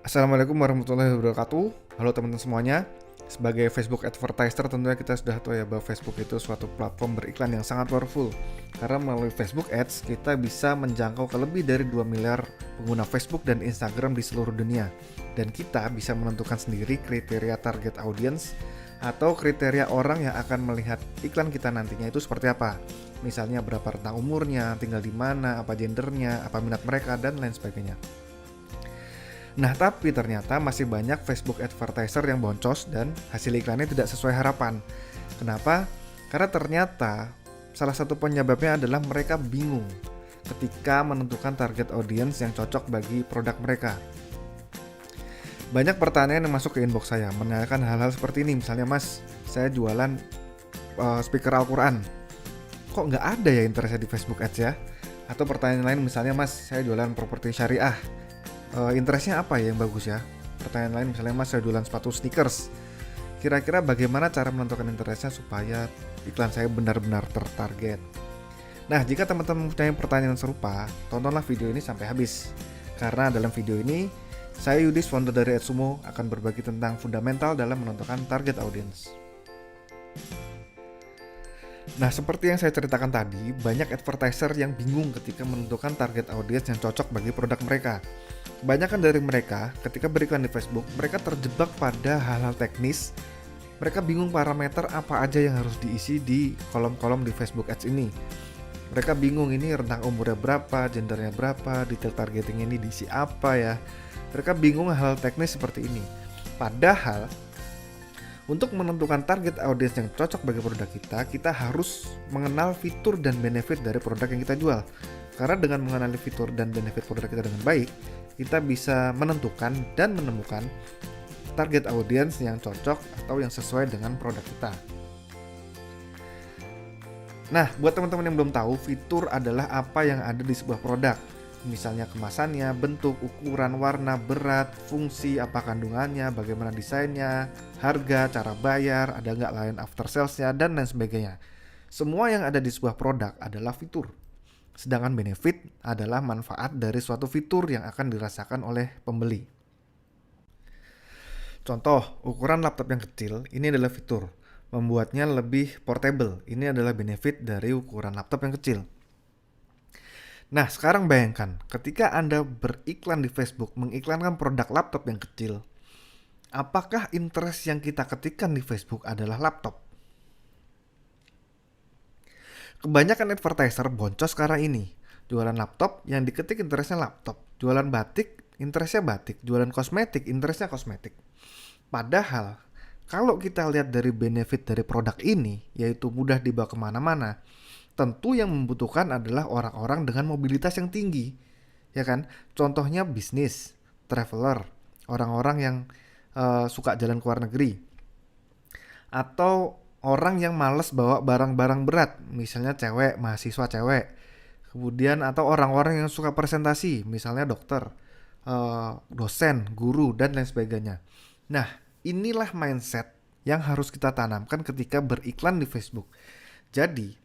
Assalamualaikum warahmatullahi wabarakatuh. Halo teman-teman semuanya. Sebagai Facebook advertiser tentunya kita sudah tahu ya bahwa Facebook itu suatu platform beriklan yang sangat powerful. Karena melalui Facebook Ads kita bisa menjangkau ke lebih dari 2 miliar pengguna Facebook dan Instagram di seluruh dunia. Dan kita bisa menentukan sendiri kriteria target audience atau kriteria orang yang akan melihat iklan kita nantinya itu seperti apa. Misalnya berapa rentang umurnya, tinggal di mana, apa gendernya, apa minat mereka, dan lain sebagainya. Nah, tapi ternyata masih banyak Facebook advertiser yang boncos dan hasil iklannya tidak sesuai harapan. Kenapa? Karena ternyata salah satu penyebabnya adalah mereka bingung ketika menentukan target audience yang cocok bagi produk mereka. Banyak pertanyaan yang masuk ke inbox saya menanyakan hal-hal seperti ini. Misalnya, Mas, saya jualan speaker Al-Quran. Kok nggak ada ya interestnya di Facebook Ads ya? Atau pertanyaan lain misalnya, Mas, saya jualan properti syariah. Interestnya apa ya yang bagus ya? Pertanyaan lain misalnya, Mas, saya jualan sepatu sneakers. Kira-kira bagaimana cara menentukan interestnya supaya iklan saya benar-benar tertarget? Nah, jika teman-teman punya pertanyaan serupa, tontonlah video ini sampai habis. Karena dalam video ini, saya Yudis, founder dari AdSumo, akan berbagi tentang fundamental dalam menentukan target audience. Nah, seperti yang saya ceritakan tadi, banyak advertiser yang bingung ketika menentukan target audience yang cocok bagi produk mereka. Kebanyakan dari mereka, ketika beriklan di Facebook, mereka terjebak pada hal-hal teknis. Mereka bingung parameter apa aja yang harus diisi di kolom-kolom di Facebook Ads ini. Mereka bingung ini rentang umurnya berapa, gendernya berapa, detail targeting ini diisi apa ya. Mereka bingung hal teknis seperti ini. Padahal, untuk menentukan target audience yang cocok bagi produk kita, kita harus mengenal fitur dan benefit dari produk yang kita jual. Karena dengan mengenali fitur dan benefit produk kita dengan baik, kita bisa menentukan dan menemukan target audience yang cocok atau yang sesuai dengan produk kita. Nah, buat teman-teman yang belum tahu, fitur adalah apa yang ada di sebuah produk. Misalnya kemasannya, bentuk, ukuran, warna, berat, fungsi, apa kandungannya, bagaimana desainnya, harga, cara bayar, ada nggak lain after salesnya, dan lain sebagainya. Semua yang ada di sebuah produk adalah fitur. Sedangkan benefit adalah manfaat dari suatu fitur yang akan dirasakan oleh pembeli. Contoh, ukuran laptop yang kecil, ini adalah fitur. Membuatnya lebih portable, ini adalah benefit dari ukuran laptop yang kecil. Nah, sekarang bayangkan, ketika Anda beriklan di Facebook, mengiklankan produk laptop yang kecil, apakah interest yang kita ketikkan di Facebook adalah laptop? Kebanyakan advertiser boncos karena ini. Jualan laptop, yang diketik interestnya laptop. Jualan batik, interestnya batik. Jualan kosmetik, interestnya kosmetik. Padahal, kalau kita lihat dari benefit dari produk ini, yaitu mudah dibawa kemana-mana, tentu yang membutuhkan adalah orang-orang dengan mobilitas yang tinggi, ya kan? Contohnya bisnis, traveler, orang-orang yang suka jalan ke luar negeri, atau orang yang males bawa barang-barang berat, misalnya cewek, mahasiswa cewek, kemudian atau orang-orang yang suka presentasi, misalnya dokter, dosen, guru, dan lain sebagainya. Nah, inilah mindset yang harus kita tanamkan ketika beriklan di Facebook. Jadi,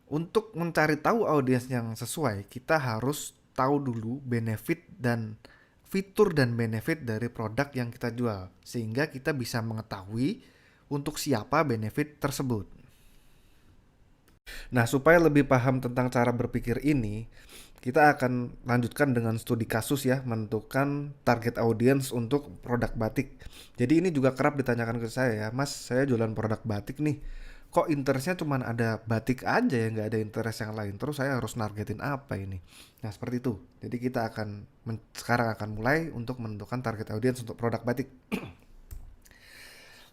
untuk mencari tahu audiens yang sesuai, kita harus tahu dulu benefit dan fitur dan benefit dari produk yang kita jual, sehingga kita bisa mengetahui untuk siapa benefit tersebut. Nah, supaya lebih paham tentang cara berpikir ini, kita akan lanjutkan dengan studi kasus ya, menentukan target audience untuk produk batik. Jadi ini juga kerap ditanyakan ke saya ya, Mas, saya jualan produk batik nih. Kok interestnya cuma ada batik aja ya, nggak ada interest yang lain. Terus saya harus nargetin apa ini? Nah, seperti itu. Jadi kita akan sekarang akan mulai untuk menentukan target audience untuk produk batik.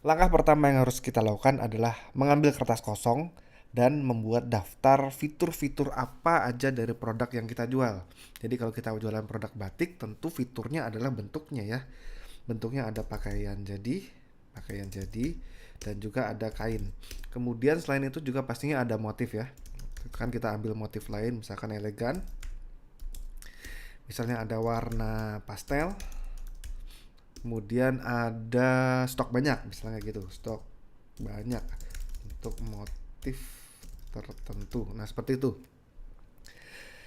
Langkah pertama yang harus kita lakukan adalah mengambil kertas kosong dan membuat daftar fitur-fitur apa aja dari produk yang kita jual. Jadi kalau kita jualan produk batik, tentu fiturnya adalah bentuknya ya. Bentuknya ada pakaian jadi, dan juga ada kain. Kemudian selain itu juga pastinya ada motif ya. Kan kita ambil motif lain, misalkan elegan. Misalnya ada warna pastel. Kemudian ada stok banyak, misalnya gitu, stok banyak untuk motif tertentu. Nah, seperti itu.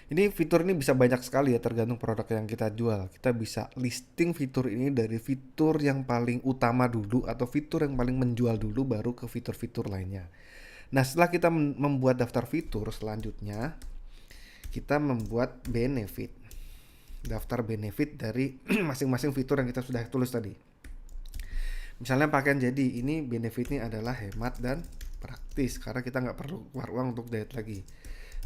Ini fitur ini bisa banyak sekali ya, tergantung produk yang kita jual. Kita bisa listing fitur ini dari fitur yang paling utama dulu atau fitur yang paling menjual dulu baru ke fitur-fitur lainnya. Nah, setelah kita membuat daftar fitur, selanjutnya kita membuat benefit. Daftar benefit dari masing-masing fitur yang kita sudah tulis tadi. Misalnya pakaian jadi, ini benefitnya adalah hemat dan praktis karena kita nggak perlu keluar uang untuk jahit lagi.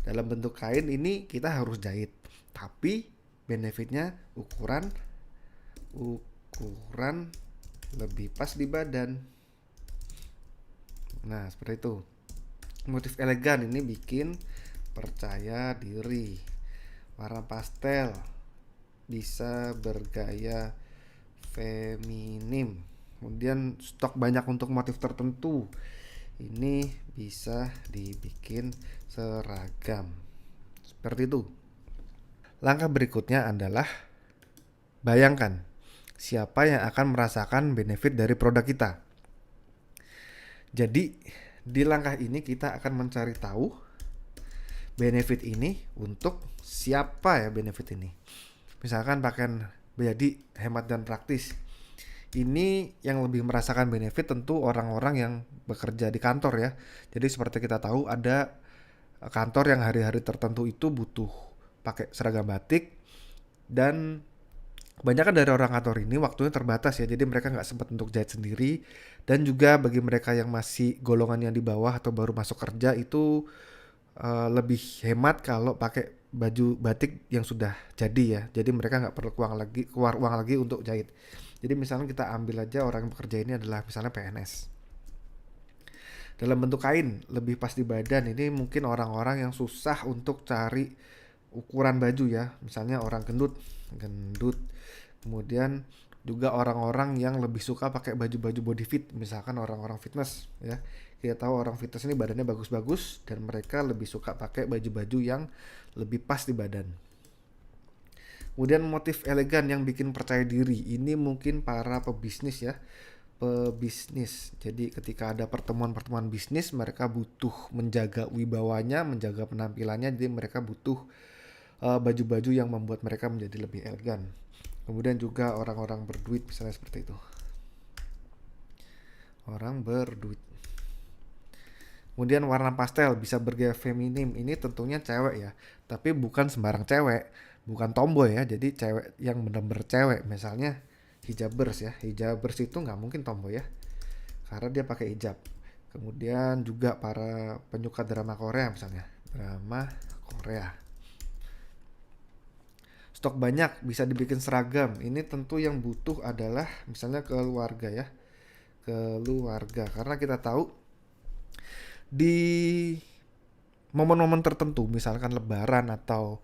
Dalam bentuk kain ini kita harus jahit, tapi benefitnya ukuran lebih pas di badan. Nah, seperti itu. Motif elegan ini bikin percaya diri. Warna pastel bisa bergaya feminim. Kemudian stok banyak untuk motif tertentu. Ini bisa dibikin seragam. Seperti itu. Langkah berikutnya adalah bayangkan siapa yang akan merasakan benefit dari produk kita. Jadi di langkah ini kita akan mencari tahu benefit ini untuk siapa ya benefit ini. Misalkan pakaian jadi hemat dan praktis. Ini yang lebih merasakan benefit tentu orang-orang yang bekerja di kantor ya. Jadi seperti kita tahu ada kantor yang hari-hari tertentu itu butuh pakai seragam batik, dan kebanyakan dari orang kantor ini waktunya terbatas ya. Jadi mereka nggak sempat untuk jahit sendiri, dan juga bagi mereka yang masih golongan yang di bawah atau baru masuk kerja itu lebih hemat kalau pakai baju batik yang sudah jadi ya. Jadi mereka nggak perlu keluar uang lagi untuk jahit. Jadi misalnya kita ambil aja orang yang bekerja ini adalah misalnya PNS. Dalam bentuk kain lebih pas di badan, ini mungkin orang-orang yang susah untuk cari ukuran baju ya. Misalnya orang gendut. Kemudian juga orang-orang yang lebih suka pakai baju-baju body fit, misalkan orang-orang fitness ya. Kita tahu orang fitness ini badannya bagus-bagus dan mereka lebih suka pakai baju-baju yang lebih pas di badan. Kemudian motif elegan yang bikin percaya diri, ini mungkin para pebisnis ya, pebisnis. Jadi ketika ada pertemuan-pertemuan bisnis, mereka butuh menjaga wibawanya, menjaga penampilannya, jadi mereka butuh baju-baju yang membuat mereka menjadi lebih elegan. Kemudian juga orang-orang berduit misalnya seperti itu. Orang berduit. Kemudian warna pastel bisa bergaya feminim, ini tentunya cewek ya, tapi bukan sembarang cewek. Bukan tomboy ya, jadi cewek yang benar-benar cewek. Misalnya hijabers ya, hijabers itu nggak mungkin tomboy ya, karena dia pakai hijab. Kemudian juga para penyuka drama Korea misalnya, drama Korea. Stok banyak bisa dibikin seragam. Ini tentu yang butuh adalah misalnya keluarga ya, keluarga. Karena kita tahu di momen-momen tertentu, misalkan Lebaran atau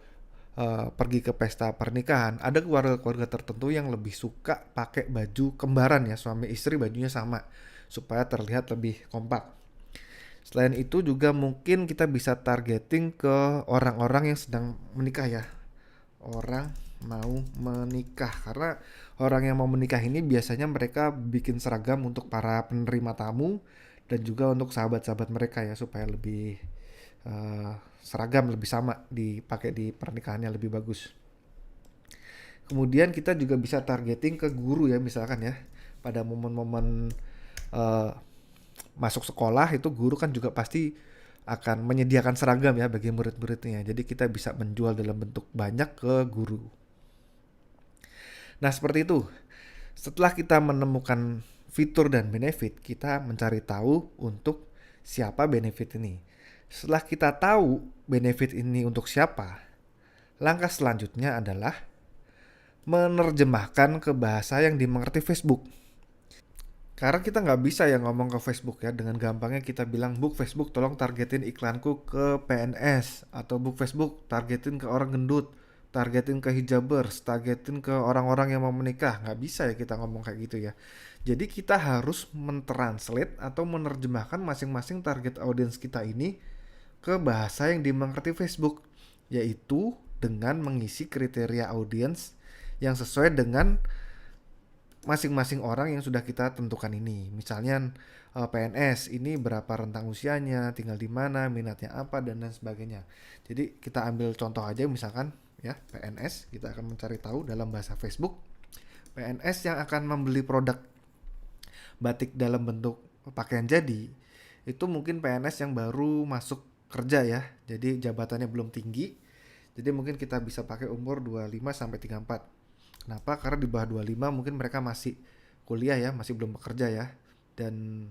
pergi ke pesta pernikahan, ada keluarga-keluarga tertentu yang lebih suka pakai baju kembaran ya, suami istri bajunya sama supaya terlihat lebih kompak. Selain itu juga mungkin kita bisa targeting ke orang-orang yang sedang menikah ya, orang mau menikah, karena orang yang mau menikah ini biasanya mereka bikin seragam untuk para penerima tamu dan juga untuk sahabat-sahabat mereka ya, supaya lebih seragam lebih sama dipakai di pernikahannya lebih bagus. Kemudian kita juga bisa targeting ke guru ya, misalkan ya pada momen-momen masuk sekolah itu guru kan juga pasti akan menyediakan seragam ya bagi murid-muridnya. Jadi kita bisa menjual dalam bentuk banyak ke guru. Nah seperti itu. Setelah kita menemukan fitur dan benefit, kita mencari tahu untuk siapa benefit ini. Setelah kita tahu benefit ini untuk siapa, langkah selanjutnya adalah menerjemahkan ke bahasa yang dimengerti Facebook. Karena kita nggak bisa ya ngomong ke Facebook ya, dengan gampangnya kita bilang, "Buk Facebook tolong targetin iklanku ke PNS," atau "Buk Facebook targetin ke orang gendut, targetin ke hijabers, targetin ke orang-orang yang mau menikah." Nggak bisa ya kita ngomong kayak gitu ya. Jadi kita harus mentranslate atau menerjemahkan masing-masing target audience kita ini ke bahasa yang dimengerti Facebook, yaitu dengan mengisi kriteria audience yang sesuai dengan masing-masing orang yang sudah kita tentukan ini. Misalnya PNS ini berapa rentang usianya, tinggal di mana, minatnya apa, dan lain sebagainya. Jadi kita ambil contoh aja, misalkan ya PNS, kita akan mencari tahu dalam bahasa Facebook PNS yang akan membeli produk batik dalam bentuk pakaian jadi, itu mungkin PNS yang baru masuk kerja ya, jadi jabatannya belum tinggi. Jadi mungkin kita bisa pakai umur 25 sampai 34. Kenapa? Karena di bawah 25 mungkin mereka masih kuliah ya, masih belum bekerja ya. Dan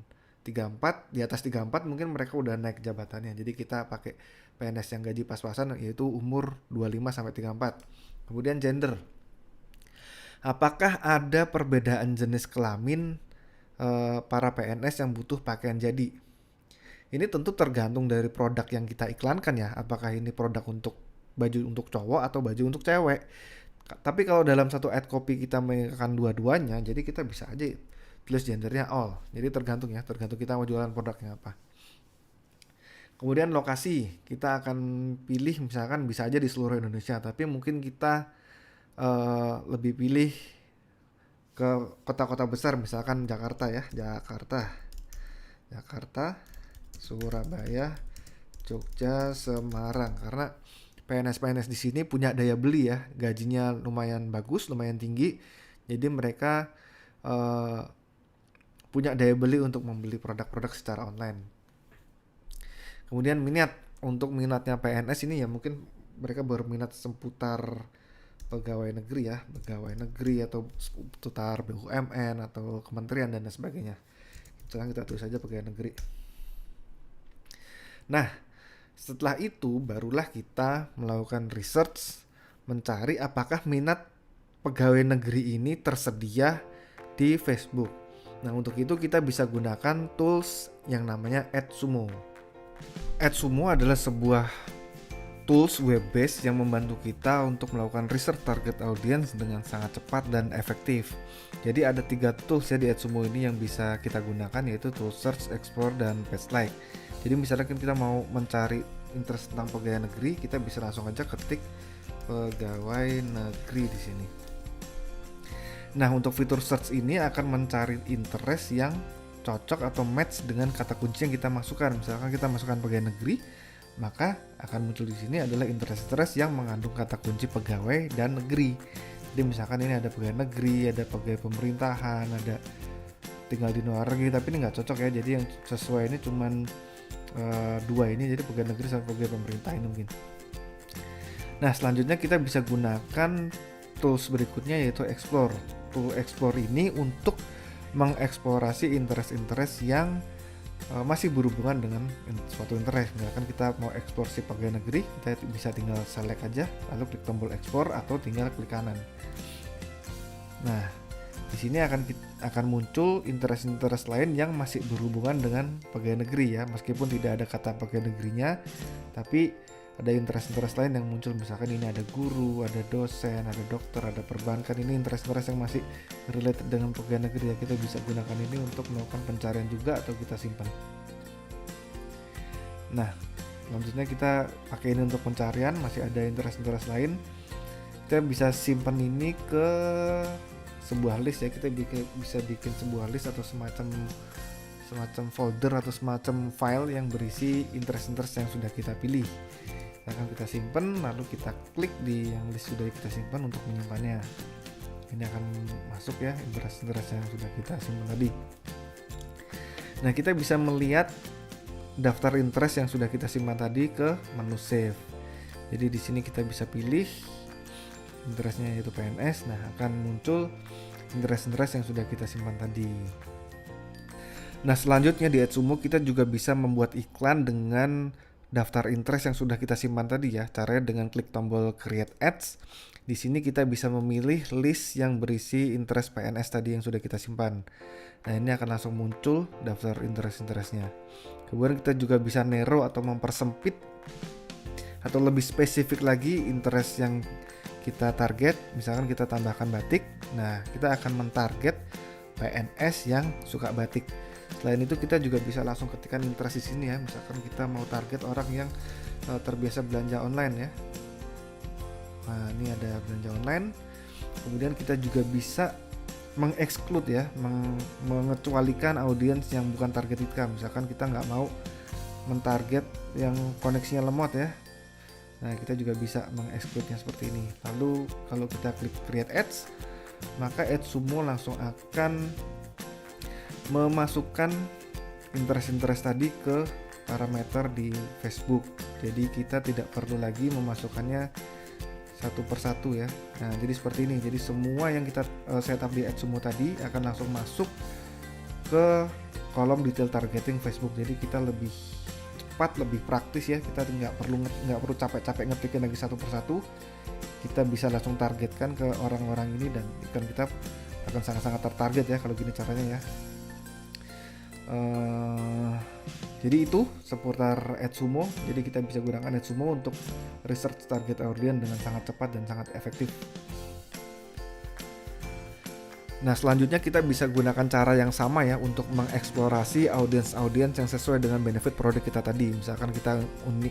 34, di atas 34 mungkin mereka udah naik jabatannya. Jadi kita pakai PNS yang gaji pas-pasan, yaitu umur 25 sampai 34. Kemudian gender. Apakah ada perbedaan jenis kelamin para PNS yang butuh pakaian jadi? Ini tentu tergantung dari produk yang kita iklankan ya. Apakah ini produk untuk baju untuk cowok atau baju untuk cewek. Tapi kalau dalam satu ad copy kita menggunakan dua-duanya, jadi kita bisa aja tulis gendernya all. Jadi tergantung ya, tergantung kita mau jualan produknya apa. Kemudian lokasi, kita akan pilih misalkan bisa aja di seluruh Indonesia, tapi mungkin kita lebih pilih ke kota-kota besar, misalkan Jakarta ya, Jakarta, Surabaya, Jogja, Semarang. Karena PNS di sini punya daya beli ya, gajinya lumayan bagus, lumayan tinggi. Jadi mereka punya daya beli untuk membeli produk-produk secara online. Kemudian minatnya PNS ini ya mungkin mereka berminat seputar pegawai negeri atau seputar BUMN atau kementerian dan lain sebagainya. Sekarang kita tulis saja pegawai negeri. Nah, setelah itu barulah kita melakukan research, mencari apakah minat pegawai negeri ini tersedia di Facebook. Nah, untuk itu kita bisa gunakan tools yang namanya AdSumo. AdSumo adalah sebuah tools web based yang membantu kita untuk melakukan research target audience dengan sangat cepat dan efektif. Jadi ada 3 tools ya di AdSumo ini yang bisa kita gunakan, yaitu tool search, explore, dan page like. Jadi misalnya kita mau mencari interest tentang pegawai negeri, kita bisa langsung aja ketik pegawai negeri di sini. Nah, untuk fitur search ini akan mencari interest yang cocok atau match dengan kata kunci yang kita masukkan. Misalkan kita masukkan pegawai negeri, maka akan muncul di sini adalah interest yang mengandung kata kunci pegawai dan negeri. Jadi misalkan ini ada pegawai negeri, ada pegawai pemerintahan, ada tinggal di luar negeri, tapi ini nggak cocok ya. Jadi yang sesuai ini cuman 2 ini, jadi pegawai negeri sama pegawai pemerintah ini mungkin. Nah, selanjutnya kita bisa gunakan tools berikutnya, yaitu explore. Tool explore ini untuk mengeksplorasi interest yang masih berhubungan dengan suatu interest. Misalkan kita mau ekspor si pegawai negeri, kita bisa tinggal select aja, lalu klik tombol ekspor atau tinggal klik kanan. Nah, di sini akan muncul interest lain yang masih berhubungan dengan pegawai negeri ya, meskipun tidak ada kata pegawai negerinya, tapi ada interest lain yang muncul. Misalkan ini ada guru, ada dosen, ada dokter, ada perbankan. Ini interest yang masih related dengan pegawai negeri ya. Kita bisa gunakan ini untuk melakukan pencarian juga atau kita simpan. Nah, selanjutnya kita pakai ini untuk pencarian. Masih ada interest lain. Kita bisa simpan ini ke sebuah list ya. Kita bisa bikin sebuah list atau semacam folder atau semacam file yang berisi interest yang sudah kita pilih. Akan kita simpan, lalu kita klik di yang list sudah kita simpan untuk menyimpannya. Ini akan masuk ya interest yang sudah kita simpan tadi. Nah, kita bisa melihat daftar interest yang sudah kita simpan tadi ke menu save. Jadi di sini kita bisa pilih interestnya yaitu PNS. Nah, akan muncul interest yang sudah kita simpan tadi. Nah, selanjutnya di AdSumo kita juga bisa membuat iklan dengan daftar interest yang sudah kita simpan tadi ya. Caranya dengan klik tombol create ads. Di sini kita bisa memilih list yang berisi interest PNS tadi yang sudah kita simpan. Nah, ini akan langsung muncul daftar interestnya. Kemudian kita juga bisa narrow atau mempersempit atau lebih spesifik lagi interest yang kita target. Misalkan kita tambahkan batik. Nah, kita akan mentarget PNS yang suka batik. Selain itu kita juga bisa langsung ketikkan interest di sini ya. Misalkan kita mau target orang yang terbiasa belanja online ya. Nah, ini ada belanja online. Kemudian kita juga bisa mengeksklud ya, mengecualikan audiens yang bukan target kita. Misalkan kita nggak mau mentarget yang koneksinya lemot ya. Nah, kita juga bisa mengekskludnya seperti ini. Lalu kalau kita klik create ads, maka AdSumo langsung akan memasukkan interest tadi ke parameter di Facebook. Jadi kita tidak perlu lagi memasukkannya satu persatu ya. Nah, jadi seperti ini. Jadi semua yang kita setup di AdSumo tadi akan langsung masuk ke kolom detail targeting Facebook. Jadi kita lebih cepat, lebih praktis ya. Kita nggak perlu capek-capek ngetikin lagi satu persatu. Kita bisa langsung targetkan ke orang-orang ini dan iklan kita akan sangat-sangat tertarget ya kalau gini caranya ya. Jadi itu seputar AdSumo. Jadi kita bisa gunakan AdSumo untuk research target audience dengan sangat cepat dan sangat efektif. Nah, selanjutnya kita bisa gunakan cara yang sama ya untuk mengeksplorasi audiens yang sesuai dengan benefit produk kita tadi. Misalkan kita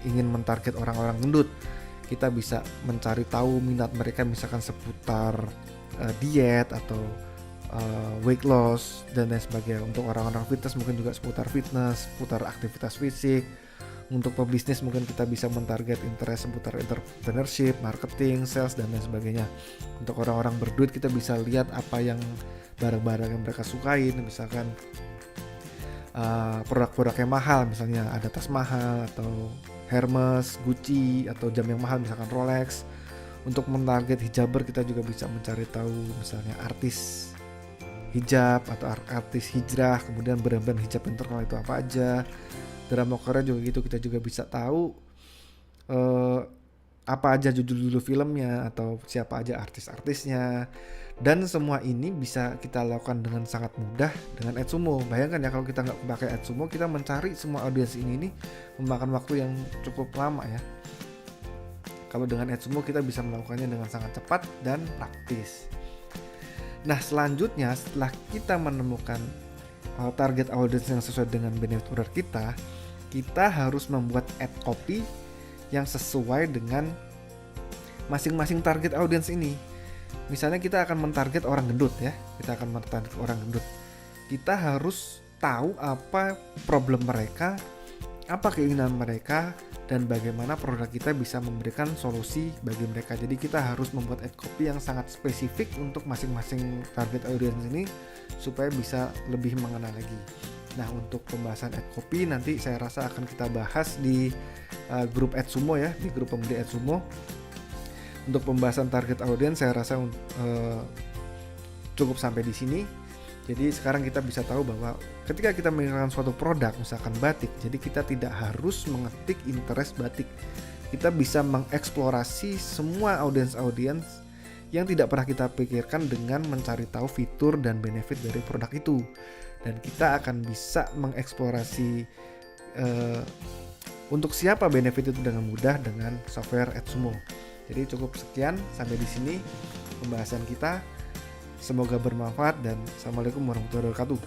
ingin mentarget orang-orang gendut, kita bisa mencari tahu minat mereka misalkan seputar diet atau weight loss dan lain sebagainya. Untuk orang-orang fitness mungkin juga seputar fitness, seputar aktivitas fisik. Untuk pebisnis mungkin kita bisa mentarget interest seputar entrepreneurship, marketing, sales dan lain sebagainya. Untuk orang-orang berduit kita bisa lihat apa yang barang-barang yang mereka sukain, misalkan produk-produk yang mahal, misalnya ada tas mahal atau Hermes, Gucci atau jam yang mahal misalkan Rolex. Untuk mentarget hijaber kita juga bisa mencari tahu misalnya artis hijab atau artis hijrah, kemudian brand-brand hijab yang terkenal itu apa aja. Drama Korea juga gitu, kita juga bisa tahu apa aja judul-judul filmnya atau siapa aja artis-artisnya. Dan semua ini bisa kita lakukan dengan sangat mudah dengan AdSumo. Bayangkan ya kalau kita nggak pakai AdSumo, kita mencari semua audiens ini memakan waktu yang cukup lama ya. Kalau dengan AdSumo kita bisa melakukannya dengan sangat cepat dan praktis. Nah, selanjutnya setelah kita menemukan target audience yang sesuai dengan benefit produk kita harus membuat ad copy yang sesuai dengan masing-masing target audience ini. Misalnya kita akan mentarget orang gendut ya, kita harus tahu apa problem mereka, apa keinginan mereka, dan bagaimana produk kita bisa memberikan solusi bagi mereka. Jadi kita harus membuat ad copy yang sangat spesifik untuk masing-masing target audience ini supaya bisa lebih mengenal lagi. Nah, untuk pembahasan ad copy nanti saya rasa akan kita bahas di grup AdSumo ya, di grup pembeli AdSumo. Untuk pembahasan target audience saya rasa cukup sampai di sini. Jadi sekarang kita bisa tahu bahwa ketika kita mengenalkan suatu produk, misalkan batik, jadi kita tidak harus mengetik interest batik. Kita bisa mengeksplorasi semua audiens yang tidak pernah kita pikirkan dengan mencari tahu fitur dan benefit dari produk itu. Dan kita akan bisa mengeksplorasi untuk siapa benefit itu dengan mudah dengan software AdSumo. Jadi cukup sekian sampai di sini pembahasan kita. Semoga bermanfaat dan assalamualaikum warahmatullahi wabarakatuh.